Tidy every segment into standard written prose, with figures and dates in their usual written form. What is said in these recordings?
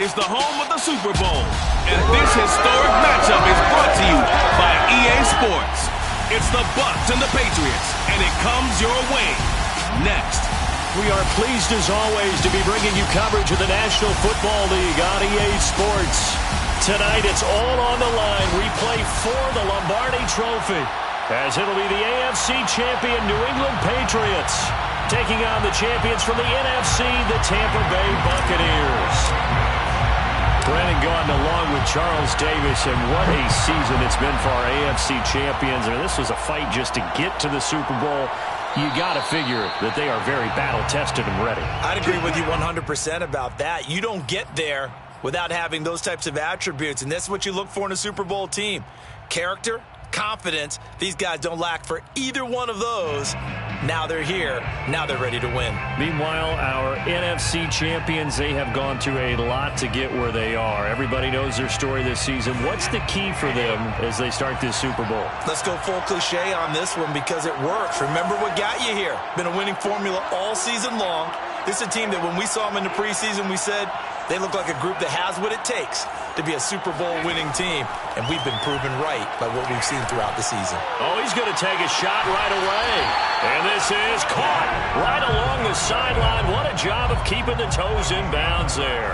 is the home of the Super Bowl, and this historic matchup is brought to you by EA Sports. It's the Bucs and the Patriots, and it comes your way next. We are pleased, as always, to be bringing you coverage of the National Football League on EA Sports. Tonight, it's all on the line. We play for the Lombardi Trophy, as it'll be the AFC champion New England Patriots taking on the champions from the NFC, the Tampa Bay Buccaneers. Brandon Gaudin along with Charles Davis, and what a season it's been for our AFC champions. I mean, this was a fight just to get to the Super Bowl. You got to figure that they are very battle-tested and ready. I'd agree with you 100% about that. You don't get there without having those types of attributes, and that's what you look for in a Super Bowl team. Character, confidence. These guys don't lack for either one of those. Now they're here. Now they're ready to win. Meanwhile, our NFC champions, they have gone through a lot to get where they are. Everybody knows their story this season. What's the key for them as they start this Super Bowl? Let's go full cliche on this one because it works. Remember what got you here. Been a winning formula all season long. This is a team that when we saw them in the preseason, we said they look like a group that has what it takes to be a Super Bowl winning team. And we've been proven right by what we've seen throughout the season. Oh, he's going to take a shot right away. And this is caught right along the sideline. What a job of keeping the toes in bounds there.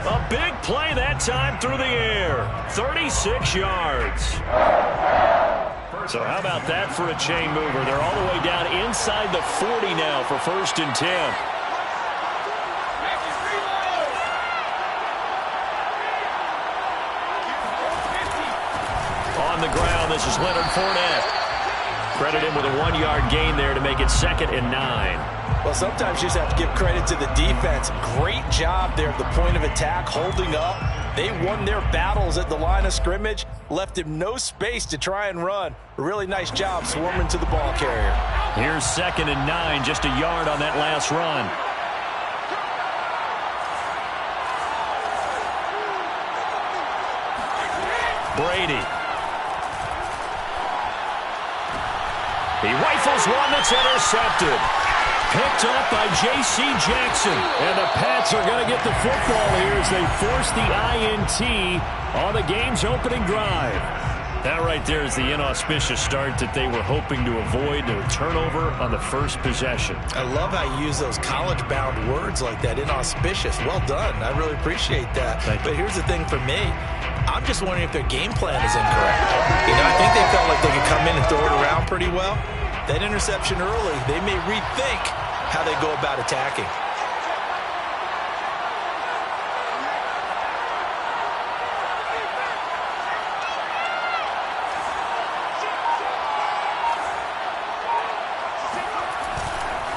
A big play that time through the air. 36 yards. So how about that for a chain mover? They're all the way down inside the 40 now for 1st and 10. On the ground, this is Leonard Fournette. Credit him with a 1-yard gain there to make it 2nd and 9. Well, sometimes you just have to give credit to the defense. Great job there at the point of attack, holding up. They won their battles at the line of scrimmage, left him no space to try and run. A really nice job swarming to the ball carrier. Here's 2nd and 9, just a yard on that last run. Brady. He rifles one that's intercepted. Picked up by J.C. Jackson. And the Pats are going to get the football here as they force the INT on the game's opening drive. That right there is the inauspicious start that they were hoping to avoid, a turnover on the first possession. I love how you use those college-bound words like that, inauspicious. Well done. I really appreciate that. But here's the thing for me. I'm just wondering if their game plan is incorrect. You know, I think they felt like they could come in and throw it around pretty well. That interception early, they may rethink how they go about attacking.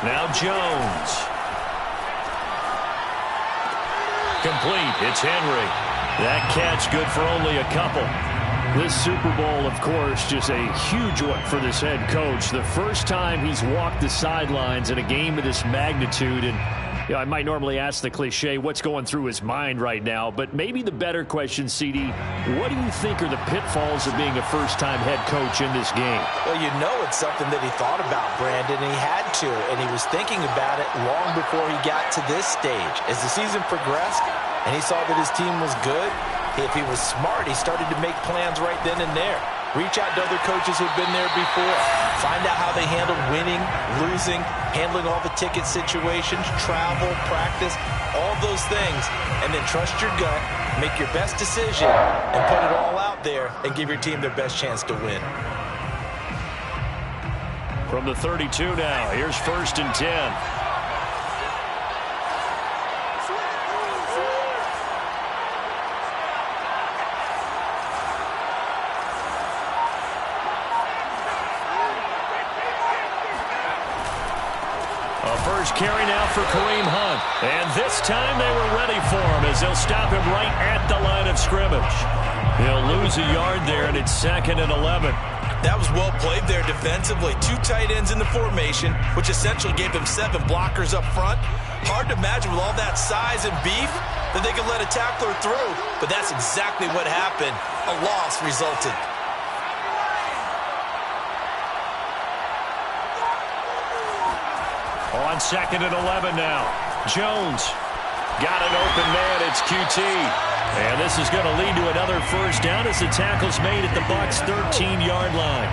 Now Jones. Complete. It's Henry. That catch good for only a couple. This Super Bowl, of course, just a huge one for this head coach. The first time he's walked the sidelines in a game of this magnitude. And you know, I might normally ask the cliche, what's going through his mind right now? But maybe the better question, CD, what do you think are the pitfalls of being a first-time head coach in this game? Well, you know it's something that he thought about, Brandon, and he had to. And he was thinking about it long before he got to this stage. As the season progressed and he saw that his team was good, if he was smart, he started to make plans right then and there. Reach out to other coaches who've been there before. Find out how they handled winning, losing, handling all the ticket situations, travel, practice, all those things. And then trust your gut, make your best decision, and put it all out there and give your team their best chance to win. From the 32 now, here's 1st and 10. First carry now for Kareem Hunt. And this time they were ready for him as they'll stop him right at the line of scrimmage. He'll lose a yard there, and it's 2nd and 11. That was well played there defensively. 2 tight ends in the formation, which essentially gave them 7 blockers up front. Hard to imagine with all that size and beef that they could let a tackler through. But that's exactly what happened. A loss resulted. On 2nd and 11 now. Jones Got an open man. It's QT. And this is going to lead to another first down as the tackle's made at the Bucs' 13-yard line.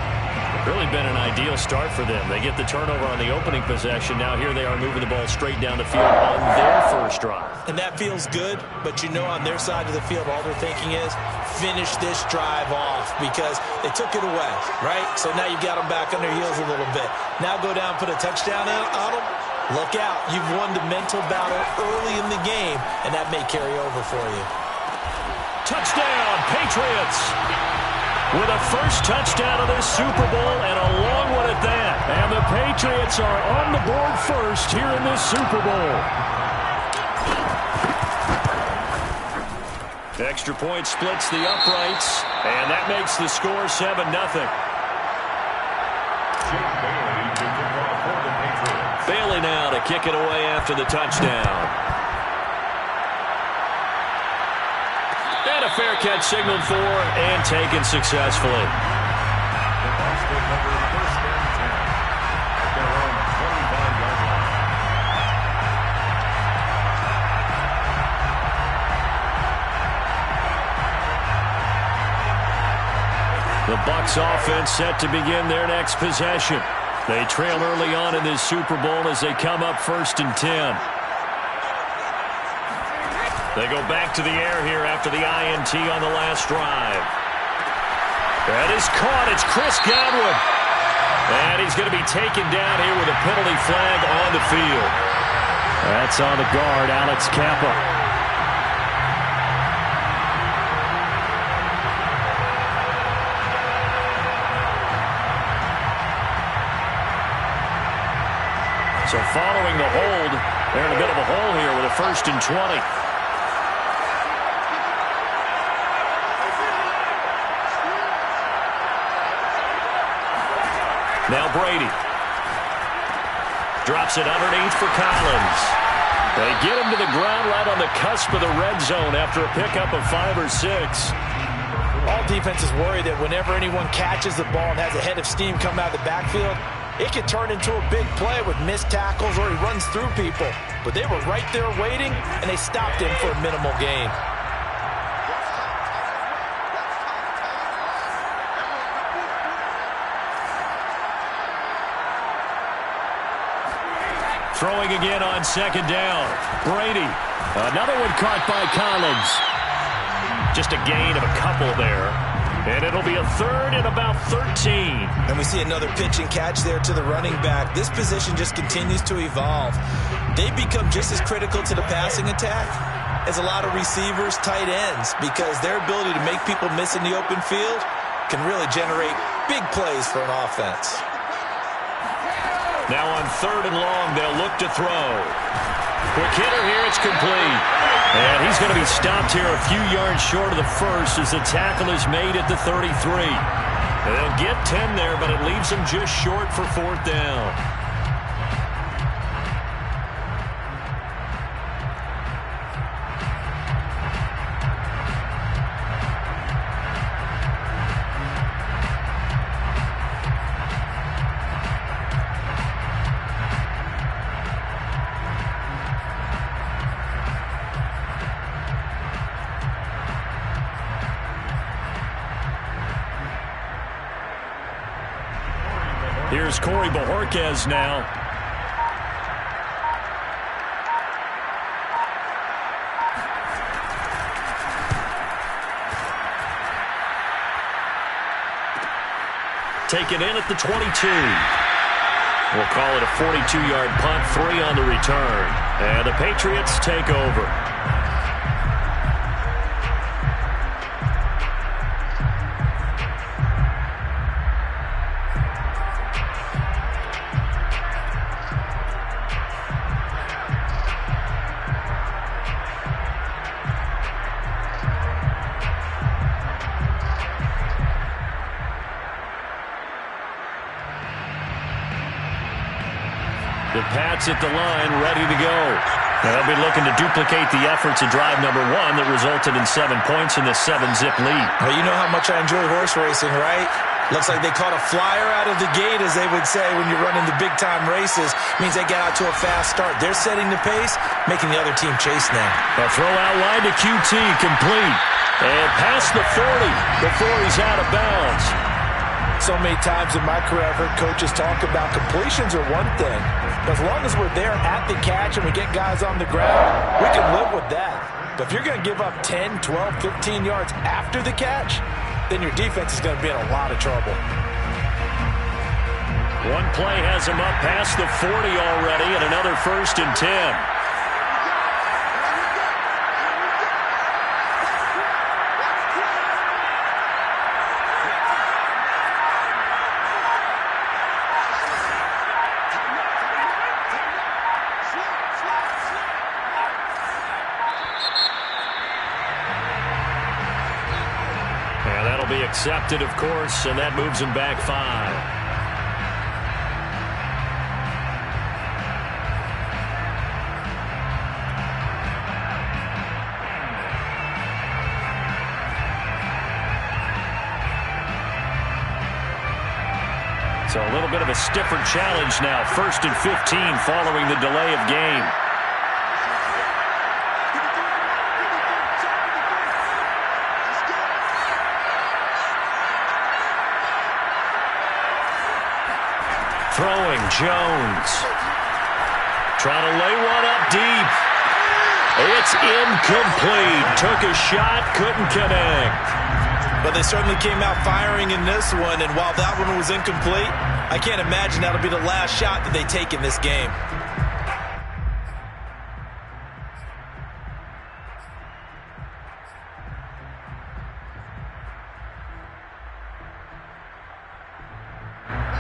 Really been an ideal start for them. They get the turnover on the opening possession. Now here they are moving the ball straight down the field on their first drive. And that feels good, but you know on their side of the field, all they're thinking is finish this drive off because they took it away, right? So now you've got them back on their heels a little bit. Now go down, put a touchdown on them. Look out. You've won the mental battle early in the game, and that may carry over for you. Touchdown, Patriots! With a first touchdown of this Super Bowl and a long one at that. And the Patriots are on the board first here in this Super Bowl. Extra point splits the uprights, and that makes the score 7-0. Bailey now to kick it away after the touchdown. And a fair catch signaled for and taken successfully. The Bucs offense set to begin their next possession. They trail early on in this Super Bowl as they come up 1st and 10. They go back to the air here after the INT on the last drive. That is caught. It's Chris Godwin. And he's going to be taken down here with a penalty flag on the field. That's on the guard, Alex Kappa. So following the hold, they're in a bit of a hole here with a 1st and 20. Now Brady. Drops it underneath for Collins. They get him to the ground right on the cusp of the red zone after a pickup of 5 or 6. All defenses worry that whenever anyone catches the ball and has a head of steam come out of the backfield, it can turn into a big play with missed tackles or he runs through people. But they were right there waiting, and they stopped him for a minimal gain. Throwing again on 2nd down. Brady. Another one caught by Collins. Just a gain of a couple there. And it'll be a 3rd and about 13. And we see another pitch and catch there to the running back. This position just continues to evolve. They become just as critical to the passing attack as a lot of receivers, tight ends, because their ability to make people miss in the open field can really generate big plays for an offense. Now on 3rd and long, they'll look to throw. Quick hitter here, it's complete. And he's going to be stopped here a few yards short of the first as the tackle is made at the 33. And they'll get 10 there, but it leaves them just short for 4th down. Here's Corey Bojorquez now. Taken in at the 22. We'll call it a 42-yard punt, 3 on the return. And the Patriots take over. The Pats at the line, ready to go. They'll be looking to duplicate the efforts of drive number 1 that resulted in 7 points in the 7-zip lead. Well, you know how much I enjoy horse racing, right? Looks like they caught a flyer out of the gate, as they would say when you're running the big-time races. Means they get out to a fast start. They're setting the pace, making the other team chase now. A throw out line to QT, complete. And past the 40 before he's out of bounds. So many times in my career, I've heard coaches talk about completions are one thing. But as long as we're there at the catch and we get guys on the ground, we can live with that. But if you're going to give up 10, 12, 15 yards after the catch, then your defense is going to be in a lot of trouble. One play has him up past the 40 already, and another 1st and 10. Be accepted, of course, and that moves him back 5. So a little bit of a stiffer challenge now. 1st and 15 following the delay of game. Throwing, Jones. Trying to lay one up deep. It's incomplete. Took a shot, couldn't connect. But they certainly came out firing in this one, and while that one was incomplete, I can't imagine that'll be the last shot that they take in this game.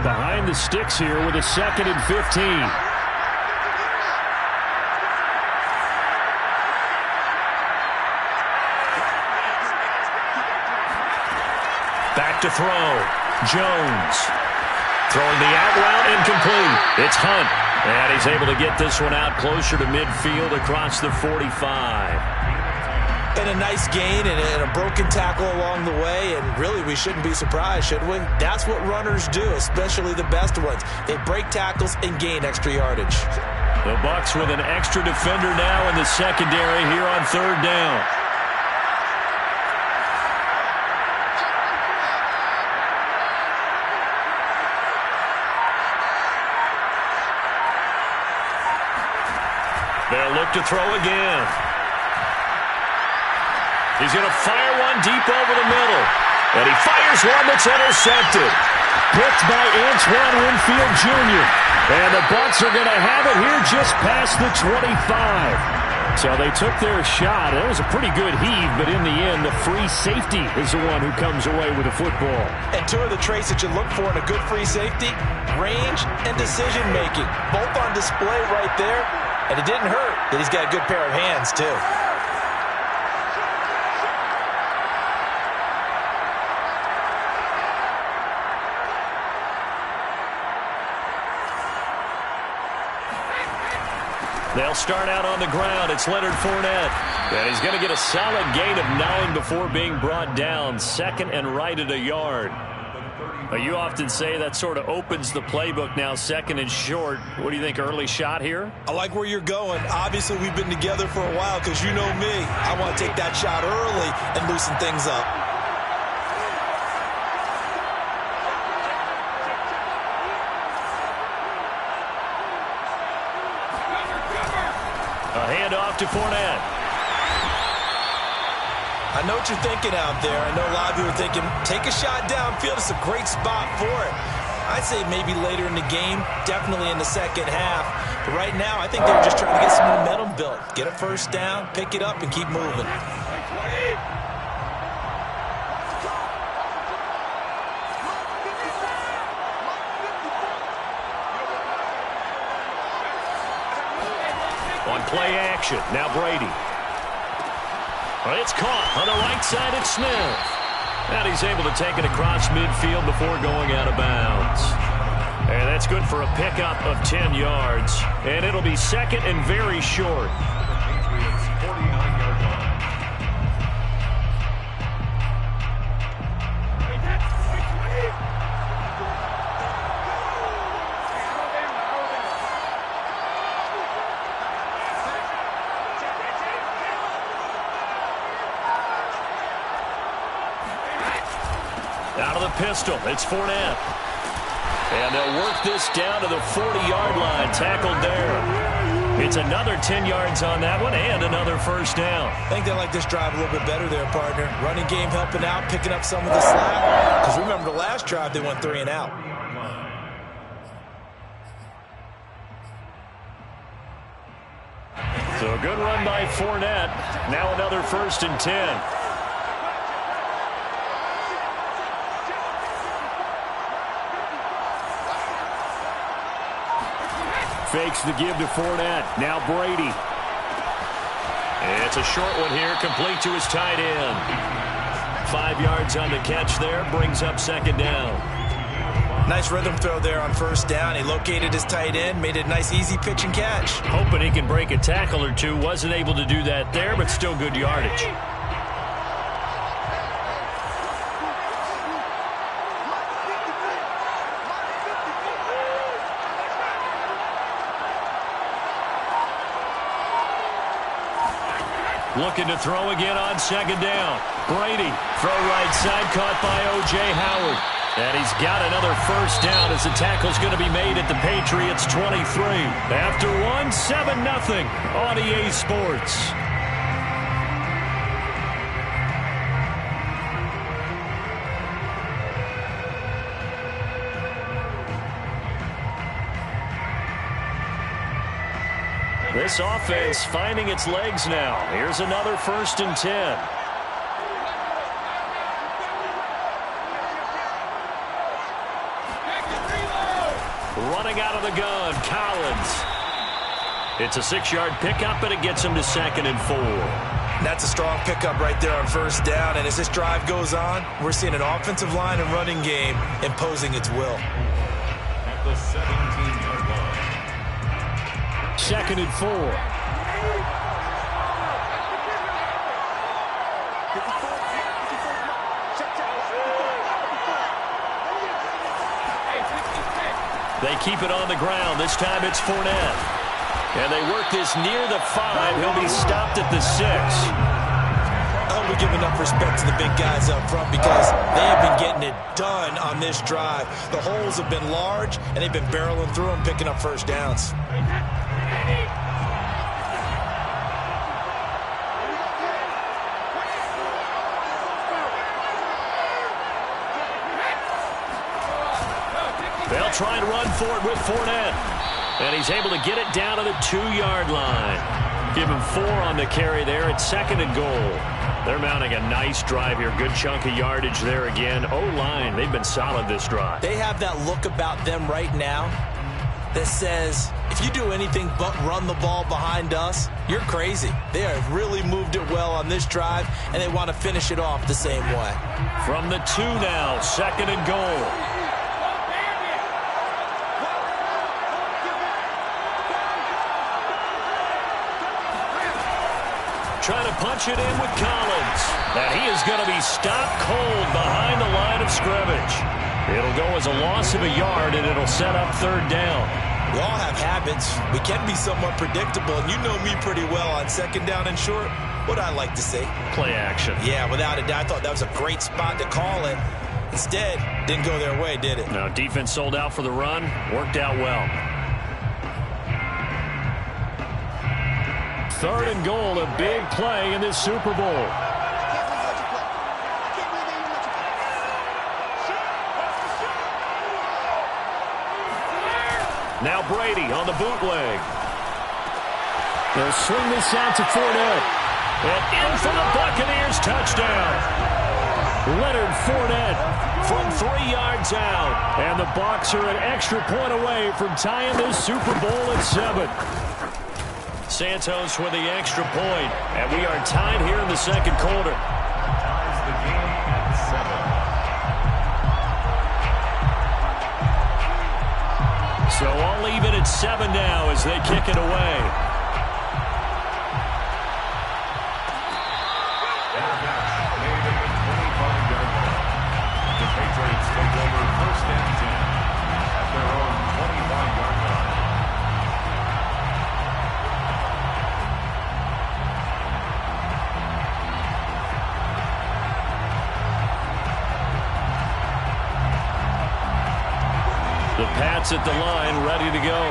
Behind the sticks here with a 2nd and 15. Back to throw. Jones. Throwing the out route, incomplete. It's Hunt. And he's able to get this one out closer to midfield across the 45. And a nice gain and a broken tackle along the way, and really we shouldn't be surprised, should we? That's what runners do, especially the best ones. They break tackles and gain extra yardage. The Bucs with an extra defender now in the secondary here on 3rd down. They'll look to throw again. He's going to fire one deep over the middle. And he fires one that's intercepted. Picked by Antoine Winfield Jr. And the Bucs are going to have it here just past the 25. So they took their shot. It was a pretty good heave, but in the end, the free safety is the one who comes away with the football. And 2 of the traits that you look for in a good free safety, range and decision-making. Both on display right there. And it didn't hurt that he's got a good pair of hands, too. They'll start out on the ground. It's Leonard Fournette. And he's going to get a solid gain of 9 before being brought down. 2nd and right at a yard. You often say that sort of opens the playbook now, 2nd and short. What do you think, early shot here? I like where you're going. Obviously, we've been together for a while because you know me. I want to take that shot early and loosen things up. A handoff to Fournette. I know what you're thinking out there. I know a lot of you are thinking, take a shot downfield. It's a great spot for it. I'd say maybe later in the game, definitely in the second half. But right now, I think they're just trying to get some momentum built. Get a first down, pick it up, and keep moving. On play action, now Brady. It's caught on the right side at Smith. And he's able to take it across midfield before going out of bounds. And that's good for a pickup of 10 yards. And it'll be 2nd and very short. the pistol. It's Fournette. And they'll work this down to the 40-yard line. Tackled there. It's another 10 yards on that one and another first down. I think they like this drive a little bit better there, partner. Running game helping out, picking up some of the slack. Because remember the last drive, they went 3 and out. So a good run by Fournette. Now another 1st and 10. Fakes the give to Fournette. Now Brady. It's a short one here, complete to his tight end. 5 yards on the catch there, brings up 2nd down. Nice rhythm throw there on 1st down. He located his tight end, made it a nice easy pitch and catch. Hoping he can break a tackle or two. Wasn't able to do that there, but still good yardage. Looking to throw again on 2nd down. Brady, throw right side, caught by O.J. Howard. And he's got another 1st down as the tackle's going to be made at the Patriots 23. After 7-0 on EA Sports. This offense finding its legs now. Here's another 1st and 10. Running out of the gun, Collins. It's a 6-yard pickup, and it gets him to 2nd and 4. That's a strong pickup right there on 1st down. And as this drive goes on, we're seeing an offensive line and running game imposing its will. At the 17-yard line. 2nd and 4. They keep it on the ground. This time it's Fournette. And they work this near the 5. He'll be stopped at the 6. We give enough respect to the big guys up front because they have been getting it done on this drive. The holes have been large, and they've been barreling through them, picking up 1st downs. They'll try and run for it with Fournette. And he's able to get it down to the 2-yard line. Give him 4 on the carry there at 2nd and goal. They're mounting a nice drive here. Good chunk of yardage there again. O-line, they've been solid this drive. They have that look about them right now that says, if you do anything but run the ball behind us, you're crazy. They have really moved it well on this drive, and they want to finish it off the same way. From the 2 now, 2nd and goal. Trying to punch it in with Collins. And he is going to be stopped cold behind the line of scrimmage. It'll go as a loss of a yard, and it'll set up 3rd down. We all have habits. We can be somewhat predictable, and you know me pretty well on 2nd down and short. What I like to say? Play action. Yeah, without a doubt. I thought that was a great spot to call it. Instead, didn't go their way, did it? No, defense sold out for the run. Worked out well. 3rd and goal, a big play in this Super Bowl. Now Brady on the bootleg. They'll swing this out to Fournette. And in for the Buccaneers touchdown. Leonard Fournette from 3 yards out. And the Bucs are an extra point away from tying this Super Bowl at 7. Santos with the extra point, and we are tied here in the 2nd quarter. Ties the game at 7. So all even at 7 now as they kick it away. The Patriots take over 1st and 10 at their own 25-yard line. The Pats at the line, ready to go.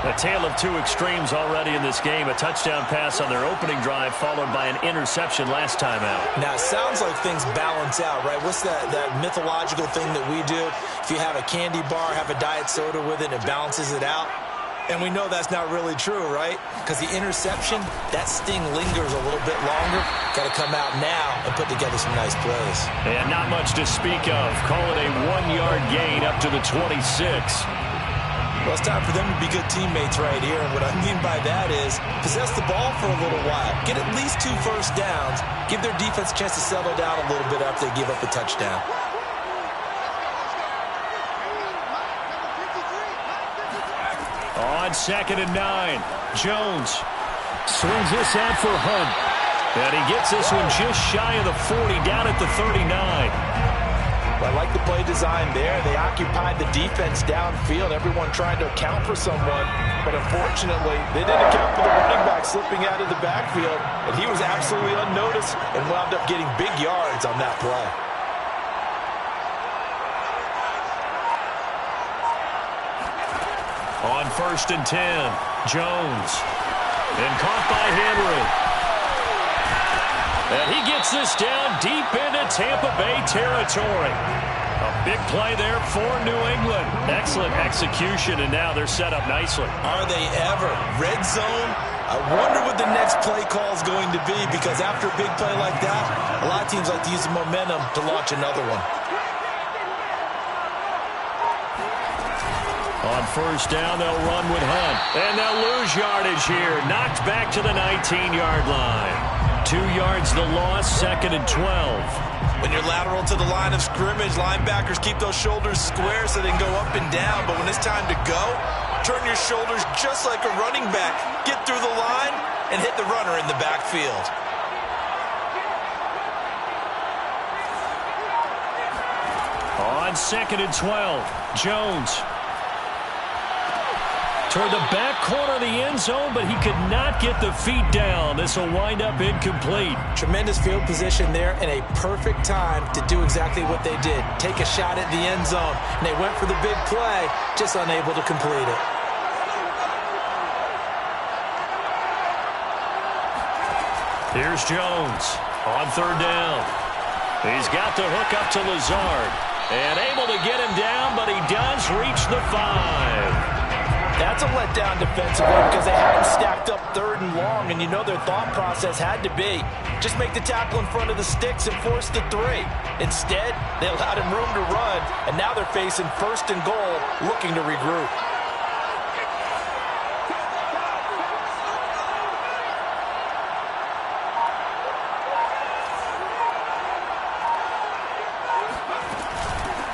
A tale of two extremes already in this game. A touchdown pass on their opening drive, followed by an interception last time out. Now, it sounds like things balance out, right? What's that mythological thing that we do? If you have a candy bar, have a diet soda with it, it balances it out. And we know that's not really true, right? Because the interception, that sting lingers a little bit longer. Got to come out now and put together some nice plays. And not much to speak of. Call it a 1-yard gain up to the 26. Well, it's time for them to be good teammates right here. And what I mean by that is possess the ball for a little while. Get at least 2 first downs. Give their defense a chance to settle down a little bit after they give up a touchdown. On 2nd and 9, Jones swings this out for Hunt. And he gets this one just shy of the 40, down at the 39. Well, I like the play design there. They occupied the defense downfield, everyone trying to account for someone. But unfortunately, they didn't account for the running back slipping out of the backfield. And he was absolutely unnoticed and wound up getting big yards on that play. On 1st and 10, Jones. And caught by Henry. And he gets this down deep into Tampa Bay territory. A big play there for New England. Excellent execution, and now they're set up nicely. Are they ever? Red zone? I wonder what the next play call is going to be, because after a big play like that, a lot of teams like to use the momentum to launch another one. On 1st down, they'll run with Hunt. And they'll lose yardage here. Knocked back to the 19-yard line. 2 yards the loss, 2nd and 12. When you're lateral to the line of scrimmage, linebackers keep those shoulders square so they can go up and down. But when it's time to go, turn your shoulders just like a running back. Get through the line and hit the runner in the backfield. On 2nd and 12, Jones. Toward the back corner of the end zone, but he could not get the feet down. This will wind up incomplete. Tremendous field position there and a perfect time to do exactly what they did. Take a shot at the end zone. And they went for the big play, just unable to complete it. Here's Jones on 3rd down. He's got the hook up to Lazard. And able to get him down, but he does reach the 5. That's a letdown defensively because they had him stacked up 3rd and long, and you know their thought process had to be just make the tackle in front of the sticks and force the 3. Instead, they allowed him room to run, and now they're facing 1st and goal, looking to regroup.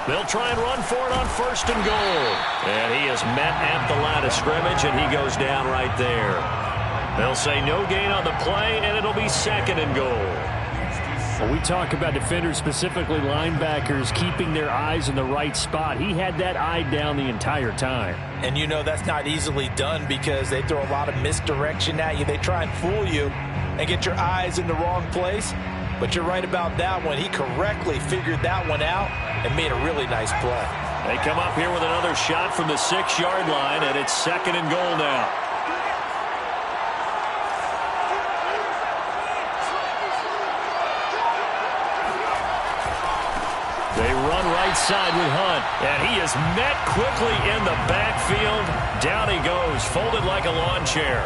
They'll try and run for it on 1st and goal. And he is met at the line of scrimmage, and he goes down right there. They'll say no gain on the play, and it'll be 2nd and goal. When we talk about defenders, specifically linebackers, keeping their eyes in the right spot, he had that eye down the entire time. And you know that's not easily done because they throw a lot of misdirection at you. They try and fool you and get your eyes in the wrong place. But you're right about that one. He correctly figured that one out and made a really nice play. They come up here with another shot from the 6-yard line, and it's 2nd and goal now. They run right side with Hunt, and he is met quickly in the backfield. Down he goes, folded like a lawn chair.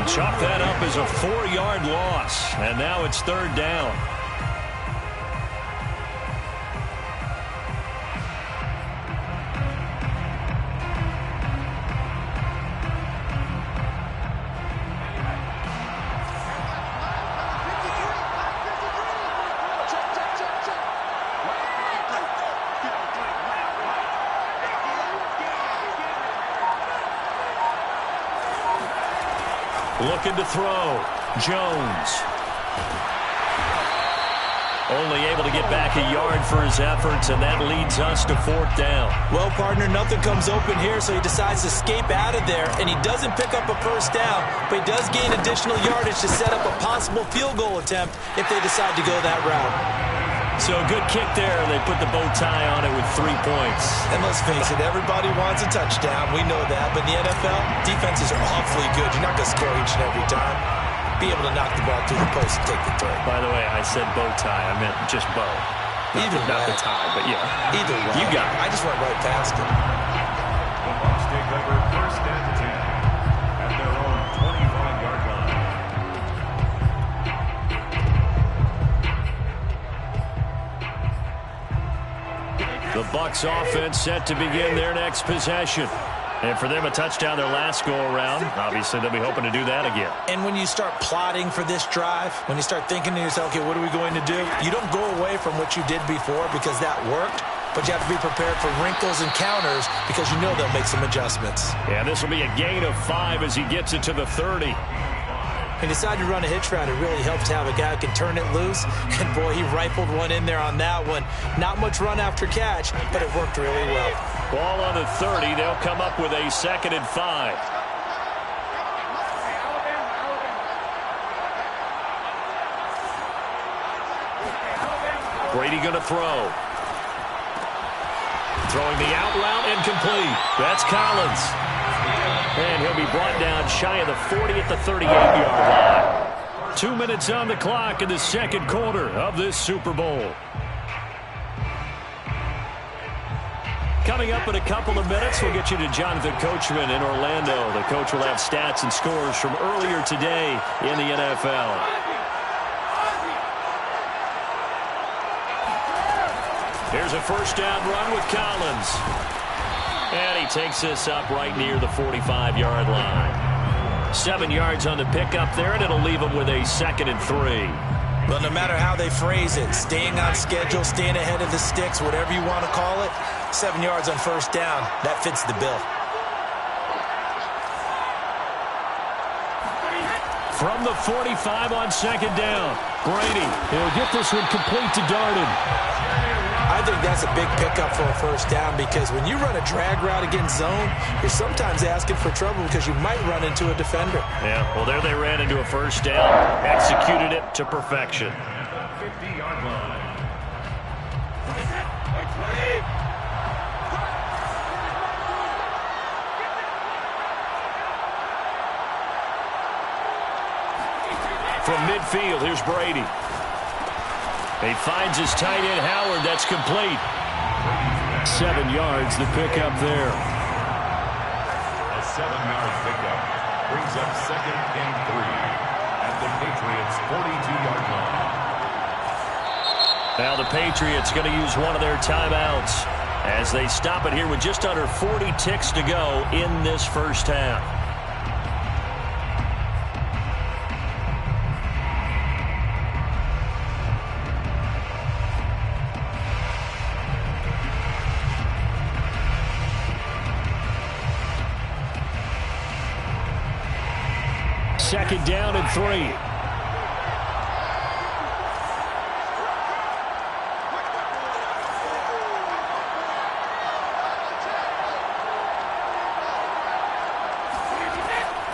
Chalk that up as a 4-yard loss, and now it's 3rd down. Looking to throw. Jones. Only able to get back a yard for his efforts, and that leads us to 4th down. Well, partner, nothing comes open here, so he decides to escape out of there, and he doesn't pick up a 1st down, but he does gain additional yardage to set up a possible field goal attempt if they decide to go that route. So a good kick there. They put the bow tie on it with 3 points. And let's face it, everybody wants a touchdown. We know that. But in the NFL, defenses are awfully good. You're not going to score each and every time. Be able to knock the ball through the post and take the throw. By the way, I said bow tie. I meant just bow. Not the tie, but yeah. Either way. You got it. I just went right past it. The Bucs take over 1st and 10 at their own 25-yard line. The Bucs offense set to begin their next possession. And for them, a touchdown their last go-around. Obviously, they'll be hoping to do that again. And when you start plotting for this drive, when you start thinking to yourself, okay, what are we going to do? You don't go away from what you did before because that worked, but you have to be prepared for wrinkles and counters because you know they'll make some adjustments. Yeah, this will be a gain of 5 as he gets it to the 30. He decided to run a hitch route. It really helps to have a guy who can turn it loose. And, boy, he rifled one in there on that one. Not much run after catch, but it worked really well. Ball on the 30. They'll come up with a 2nd and 5. Brady going to throw. Throwing the out route and complete. That's Collins. And he'll be brought down shy of the 40 at the 38-yard line. 2 minutes on the clock in the second quarter of this Super Bowl. Coming up in a couple of minutes, we'll get you to Jonathan Coachman in Orlando. The coach will have stats and scores from earlier today in the NFL. Here's a first down run with Collins. And he takes this up right near the 45-yard line. 7 yards on the pickup there, and it'll leave him with a 2nd and 3. Well, no matter how they phrase it, staying on schedule, staying ahead of the sticks, whatever you want to call it, 7 yards on first down, that fits the bill. From the 45 on 2nd down, Brady. He'll get this one complete to Darden. I think that's a big pickup for a first down because when you run a drag route against zone, you're sometimes asking for trouble because you might run into a defender. Yeah, well, there they ran into a first down, executed it to perfection. 50-yard line. From midfield, here's Brady. He finds his tight end, Howard. That's complete. 7 yards, the pickup there. A 7-yard pickup brings up 2nd and 3 at the Patriots' 42-yard line. Now the Patriots going to use one of their timeouts as they stop it here with just under 40 ticks to go in this first half. Second down and 3.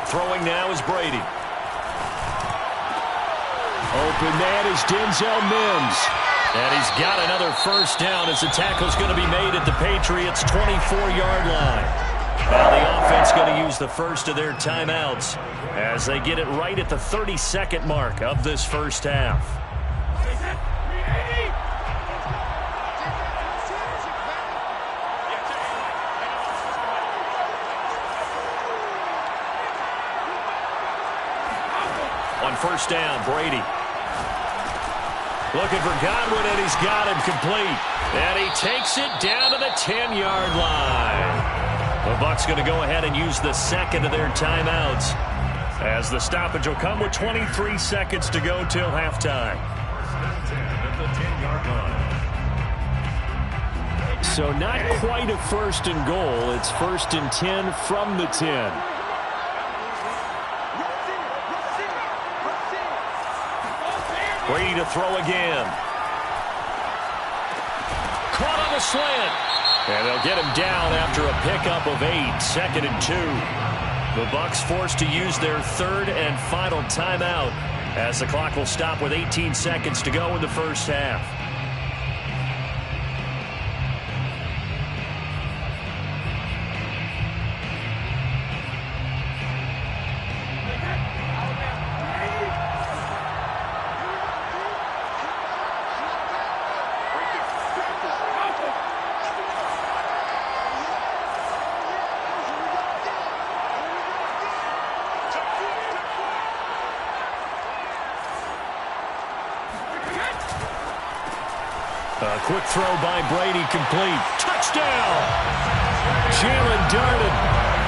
Throwing now is Brady. Open man is Denzel Mims. And he's got another first down as the tackle's going to be made at the Patriots' 24-yard line. Now the offense going to use the first of their timeouts as they get it right at the 32nd mark of this first half. On first down, Brady. Looking for Godwin, and he's got him complete. And he takes it down to the 10-yard line. The Bucs going to go ahead and use the second of their timeouts as the stoppage will come with 23 seconds to go till halftime. So not quite a 1st and goal. It's 1st and 10 from the 10. Brady to throw again. Caught on the slant. And they'll get him down after a pickup of 8, 2nd and 2. The Bucs forced to use their 3rd and final timeout as the clock will stop with 18 seconds to go in the first half. A quick throw by Brady, complete. Touchdown! Jalen darted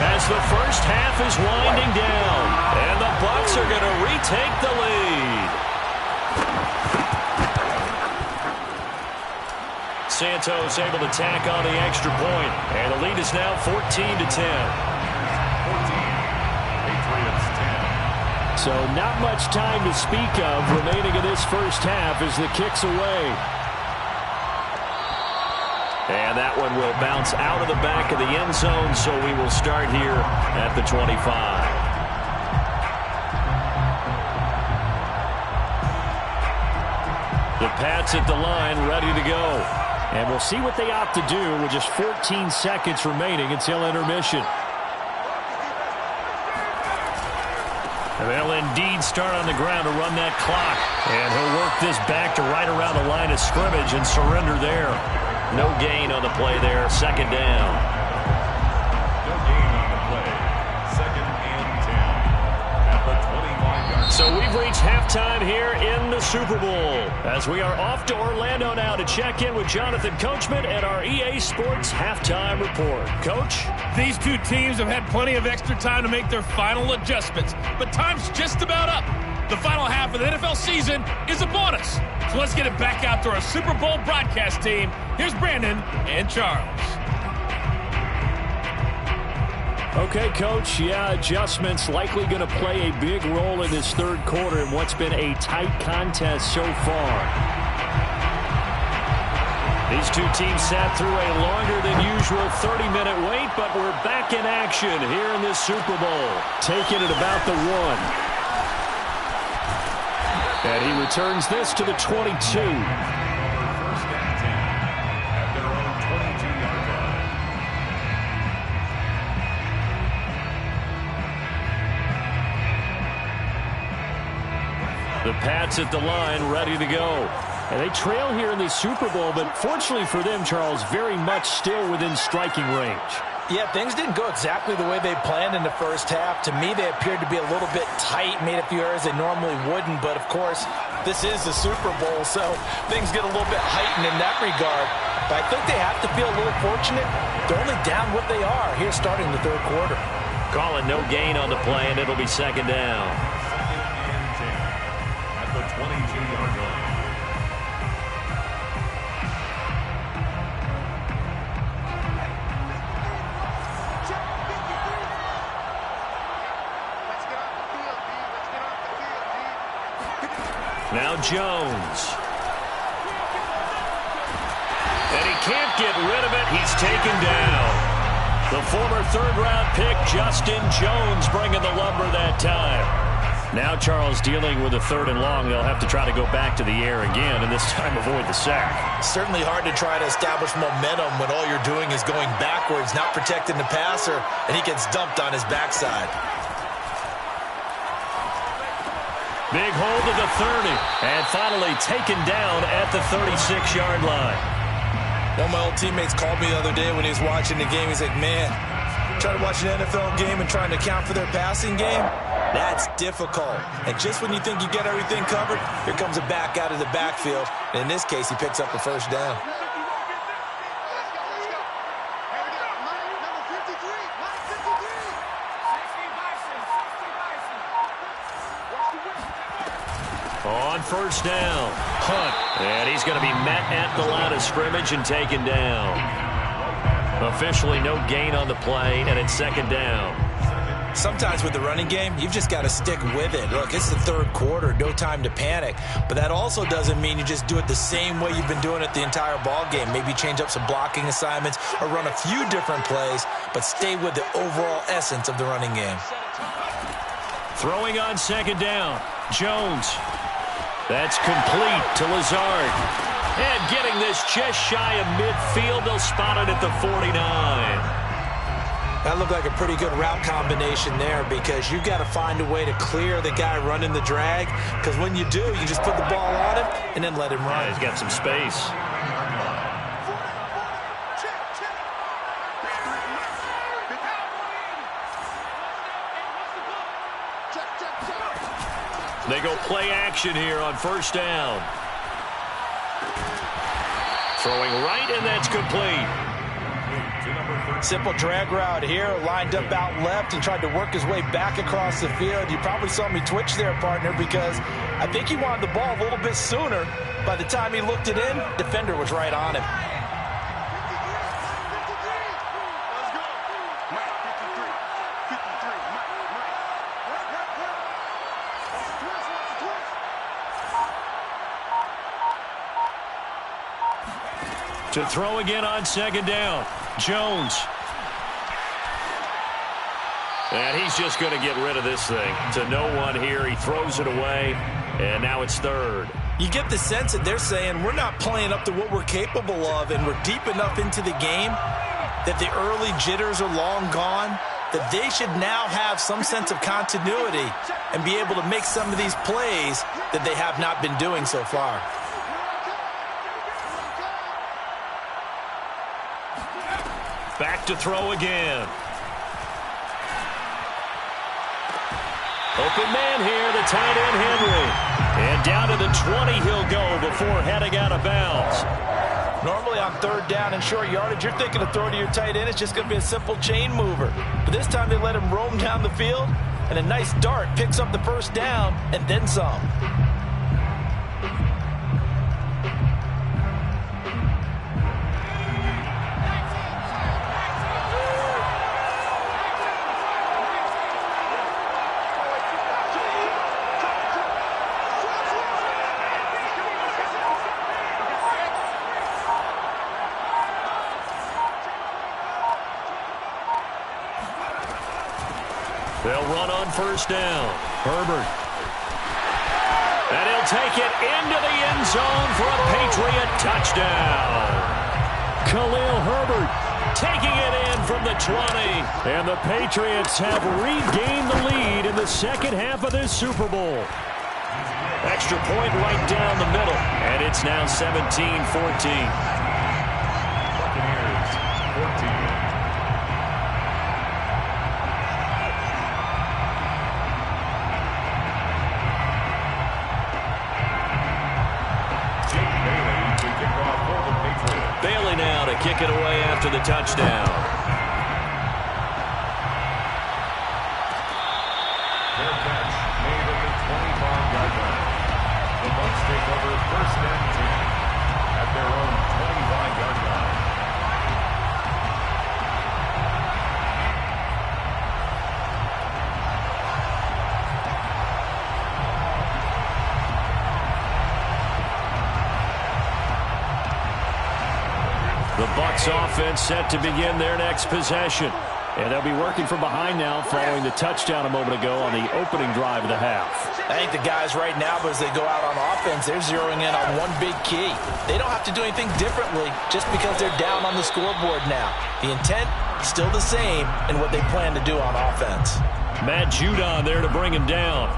as the first half is winding down. And the Bucs are going to retake the lead. Santos able to tack on the extra point. And the lead is now 14-10. 14. Patriots 10. So not much time to speak of remaining in this first half as the kick's away. And that one will bounce out of the back of the end zone, so we will start here at the 25. The Pats at the line, ready to go. And we'll see what they opt to do with just 14 seconds remaining until intermission. They'll indeed start on the ground to run that clock. And he'll work this back to right around the line of scrimmage and surrender there. No gain on the play there. Second down. No gain on the play. Second and 10 at the 25-yard. So we've reached halftime here in the Super Bowl as we are off to Orlando now to check in with Jonathan Coachman and our EA Sports halftime report. Coach? These two teams have had plenty of extra time to make their final adjustments, but time's just about up. The final half of the NFL season is upon us. So let's get it back out to our Super Bowl broadcast team. Here's Brandon and Charles. Okay, Coach. Yeah, adjustments likely going to play a big role in this third quarter in what's been a tight contest so far. These two teams sat through a longer than usual 30-minute wait, but we're back in action here in this Super Bowl. Taking it about the 1. And he returns this to the 22. First and 10 at their own 22-yard line. The Pats at the line, ready to go. And they trail here in the Super Bowl, but fortunately for them, Charles, very much still within striking range. Yeah, things didn't go exactly the way they planned in the first half. To me, they appeared to be a little bit tight, made a few errors they normally wouldn't. But, of course, this is the Super Bowl, so things get a little bit heightened in that regard. But I think they have to feel a little fortunate. They're only down what they are here starting the third quarter. Calling no gain on the play, and it'll be second down. Second and 10 at the 22-yard line. Now Jones. And he can't get rid of it. He's taken down. The former third-round pick, Justin Jones, bringing the lumber that time. Now Charles dealing with a third and long. They'll have to try to go back to the air again, and this time avoid the sack. Certainly hard to try to establish momentum when all you're doing is going backwards, not protecting the passer, and he gets dumped on his backside. Big hold of the 30, and finally taken down at the 36-yard line. One of my old teammates called me the other day when he was watching the game. He's like, man, trying to watch an NFL game and trying to account for their passing game, that's difficult. And just when you think you get everything covered, here comes a back out of the backfield. And in this case, he picks up the first down. On first down, Hunt, and he's going to be met at the line of scrimmage and taken down. Officially no gain on the play, and it's second down. Sometimes with the running game, you've just got to stick with it. Look, it's the third quarter, no time to panic. But that also doesn't mean you just do it the same way you've been doing it the entire ball game. Maybe change up some blocking assignments or run a few different plays, but stay with the overall essence of the running game. Throwing on second down, Jones. That's complete to Lazard. And getting this just shy of midfield, they'll spot it at the 49. That looked like a pretty good route combination there because you've got to find a way to clear the guy running the drag, because when you do, you just put the ball on him and then let him run. Yeah, he's got some space. They go play action here on first down. Throwing right, and that's complete. Simple drag route here, lined up out left and tried to work his way back across the field. You probably saw me twitch there, partner, because I think he wanted the ball a little bit sooner. By the time he looked it in, defender was right on him. To throw again on second down. Jones. And he's just going to get rid of this thing. To no one here. He throws it away. And now it's third. You get the sense that they're saying we're not playing up to what we're capable of, and we're deep enough into the game that the early jitters are long gone, that they should now have some sense of continuity and be able to make some of these plays that they have not been doing so far. Back to throw again. Open man here, the tight end Henry. And down to the 20 he'll go before heading out of bounds. Normally on third down and short yardage, you're thinking of throwing to your tight end. It's just going to be a simple chain mover. But this time they let him roam down the field, and a nice dart picks up the first down and then some. They'll run on first down. Herbert. And he'll take it into the end zone for a Patriot touchdown. Khalil Herbert taking it in from the 20. And the Patriots have regained the lead in the second half of this Super Bowl. Extra point right down the middle. And it's now 17-14. Buccaneers, 14. Bailey now to kick it away after the touchdown. Their catch made at the 25-yard line. The Bucs take over first and 10 at their own 25-yard line. The Bucs offense set to begin their next possession. And they'll be working from behind now following the touchdown a moment ago on the opening drive of the half. I think the guys right now, as they go out on offense, they're zeroing in on one big key. They don't have to do anything differently just because they're down on the scoreboard now. The intent still the same in what they plan to do on offense. Matt Judon there to bring him down.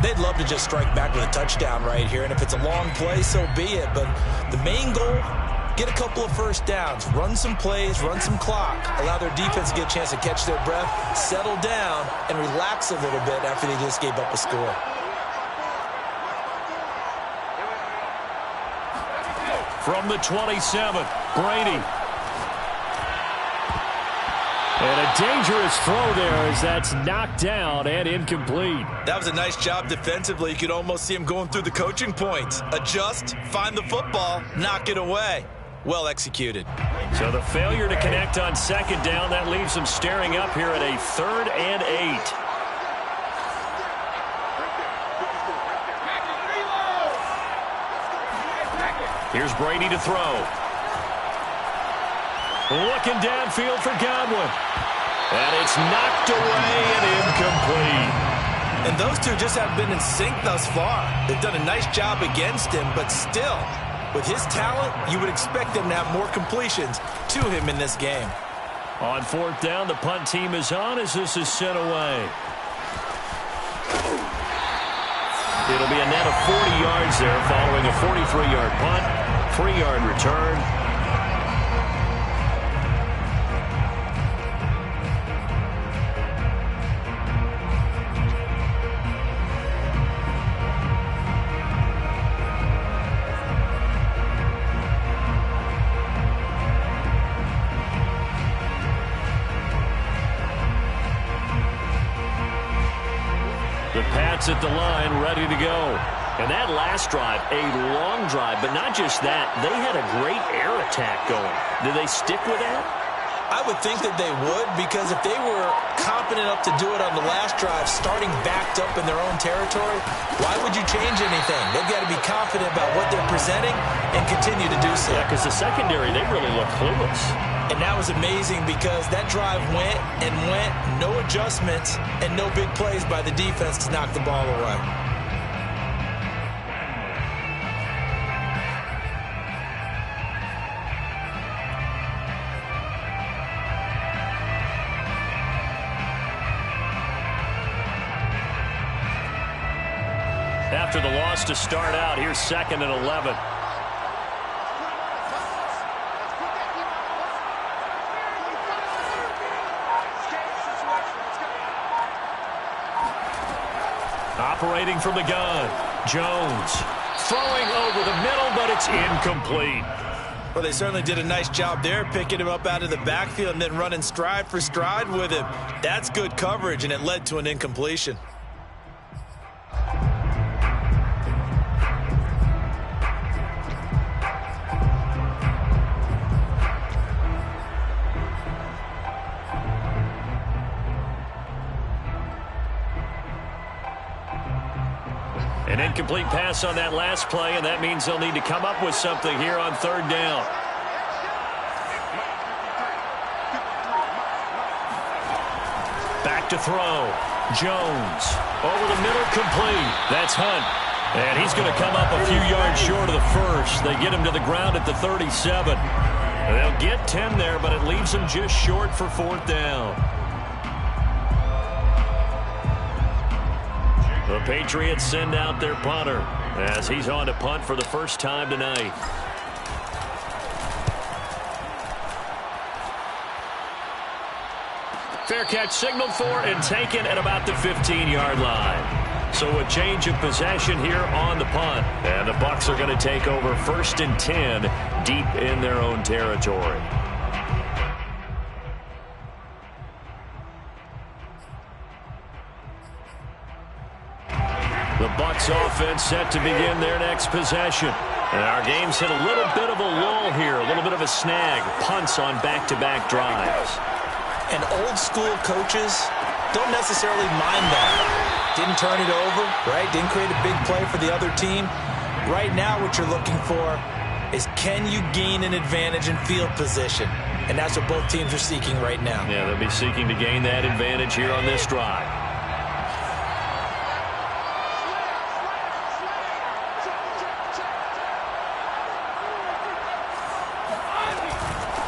They'd love to just strike back with a touchdown right here, and if it's a long play, so be it. But the main goal, get a couple of first downs, run some plays, run some clock, allow their defense to get a chance to catch their breath, settle down, and relax a little bit after they just gave up a score. From the 27, Brady. And a dangerous throw there as that's knocked down and incomplete. That was a nice job defensively. You could almost see him going through the coaching points. Adjust, find the football, knock it away. Well executed. So the failure to connect on second down, that leaves them staring up here at a 3rd and 8. Here's Brady to throw. Looking downfield for Godwin. And it's knocked away and incomplete. And those two just haven't been in sync thus far. They've done a nice job against him, but still, with his talent, you would expect them to have more completions to him in this game. On 4th down, the punt team is on as this is sent away. It'll be a net of 40 yards there following a 43-yard punt, 3-yard return. The Pats at the line, ready to go. And that last drive, a long drive, but not just that. They had a great air attack going. Did they stick with that? I would think that they would, because if they were confident enough to do it on the last drive, starting backed up in their own territory, why would you change anything? They've got to be confident about what they're presenting and continue to do so. Yeah, because the secondary, they really look clueless. And that was amazing because that drive went and went, no adjustments, and no big plays by the defense to knock the ball away. After the loss to start out, here's 2nd and 11. Operating from the gun, Jones throwing over the middle, but it's incomplete. Well, they certainly did a nice job there, picking him up out of the backfield and then running stride for stride with him. That's good coverage, and it led to an incompletion. An incomplete pass on that last play, and that means they'll need to come up with something here on 3rd down. Back to throw. Jones over the middle, complete. That's Hunt. And he's going to come up a few yards short of the first. They get him to the ground at the 37. They'll get 10 there, but it leaves them just short for 4th down. The Patriots send out their punter as he's on to punt for the first time tonight. Fair catch signaled for and taken at about the 15-yard line. So a change of possession here on the punt. And the Bucs are going to take over 1st and 10 deep in their own territory. The Bucs offense set to begin their next possession. And our game's hit a little bit of a lull here, a little bit of a snag. Punts on back-to-back drives. And old-school coaches don't necessarily mind that. Didn't turn it over, right? Didn't create a big play for the other team. Right now what you're looking for is, can you gain an advantage in field position? And that's what both teams are seeking right now. Yeah, they'll be seeking to gain that advantage here on this drive.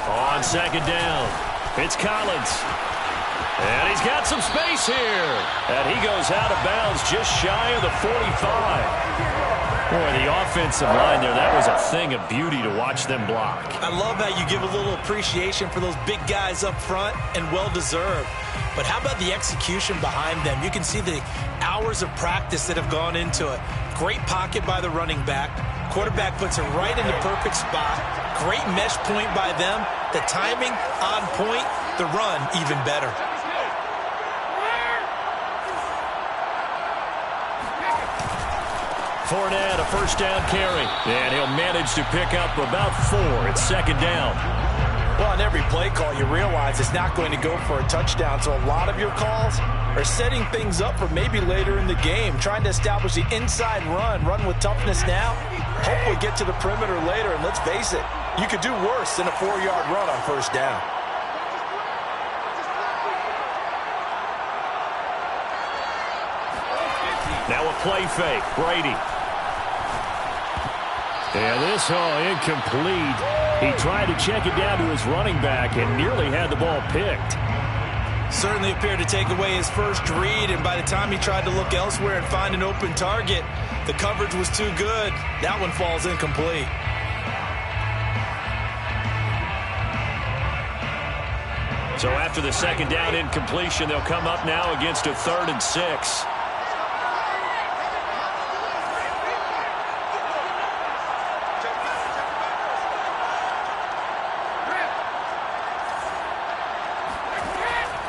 On 2nd down, it's Collins. And he's got some space here. And he goes out of bounds just shy of the 45. Boy, the offensive line there, that was a thing of beauty to watch them block. I love how you give a little appreciation for those big guys up front, and well-deserved. But how about the execution behind them? You can see the hours of practice that have gone into it. Great pocket by the running back. Quarterback puts it right in the perfect spot. Great mesh point by them. The timing on point. The run even better. Fournette, a 1st down carry. And he'll manage to pick up about 4. It's 2nd down. Well, on every play call, you realize it's not going to go for a touchdown. So a lot of your calls are setting things up for maybe later in the game, trying to establish the inside run with toughness now. Hopefully get to the perimeter later, and let's face it, you could do worse than a 4-yard run on 1st down. Now a play fake, Brady. And this incomplete. He tried to check it down to his running back and nearly had the ball picked. Certainly appeared to take away his first read, and by the time he tried to look elsewhere and find an open target, the coverage was too good. That one falls incomplete. So after the 2nd down incompletion, they'll come up now against a 3rd and 6.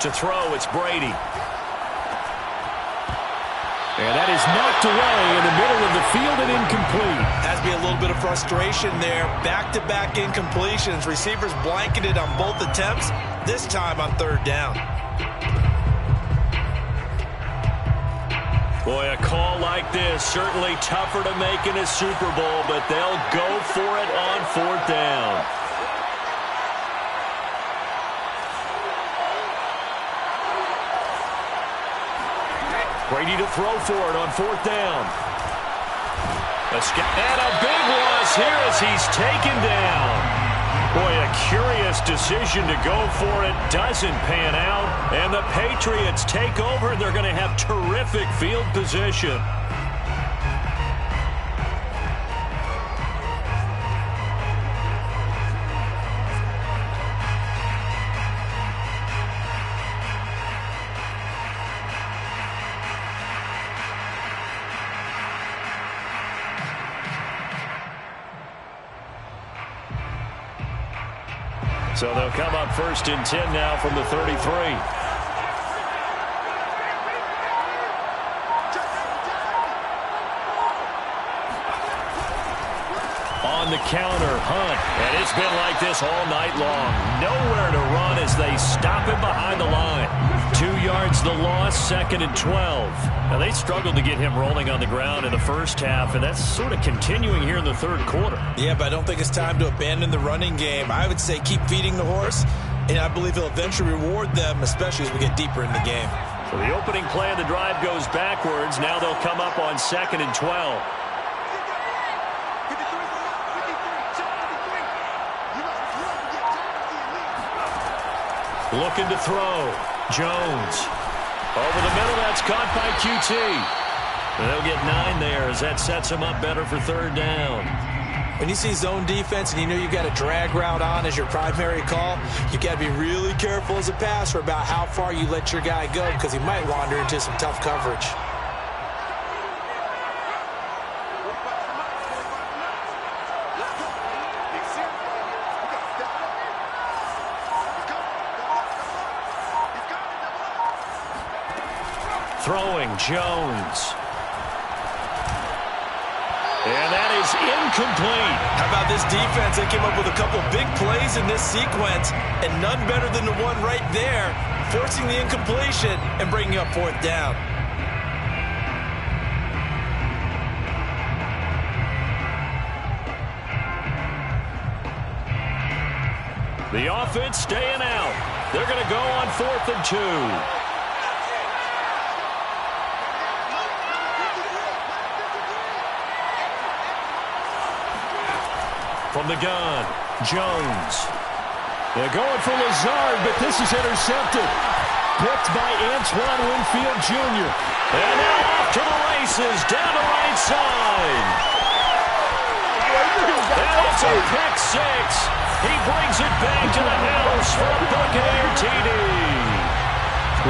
To throw, it's Brady. And that is knocked away in the middle of the field and incomplete. Has to be a little bit of frustration there. Back-to-back incompletions. Receivers blanketed on both attempts, this time on third down. Boy, a call like this, certainly tougher to make in a Super Bowl, but they'll go for it on fourth down. Brady to throw for it on fourth down. And a big loss here as he's taken down. Boy, a curious decision to go for it. Doesn't pan out. And the Patriots take over. They're going to have terrific field position. So they'll come up first and 10 now from the 33. On the counter, Hunt. And it's been like this all night long. Nowhere to run as they stop him behind the line. 2 yards the loss, second and 12. Now they struggled to get him rolling on the ground in the first half, and that's sort of continuing here in the third quarter. Yeah, but I don't think it's time to abandon the running game. I would say keep feeding the horse, and I believe he'll eventually reward them, especially as we get deeper in the game. So the opening play of the drive goes backwards. Now they'll come up on second and 12. Looking to throw. Jones. Over the middle, that's caught by QT. And they'll get 9 there as that sets them up better for third down. When you see zone defense and you know you've got a drag route on as your primary call, you've got to be really careful as a passer about how far you let your guy go because he might wander into some tough coverage. Throwing, Jones. And that is incomplete. How about this defense? They came up with a couple big plays in this sequence, and none better than the one right there, forcing the incompletion and bringing up fourth down. The offense staying out. They're going to go on 4th and 2. From the gun, Jones. They're going for Lazard, but this is intercepted. Picked by Antoine Winfield Jr. And now off to the races, down the right side. And it's a pick 6. He brings it back to the house for a Buccaneer TD.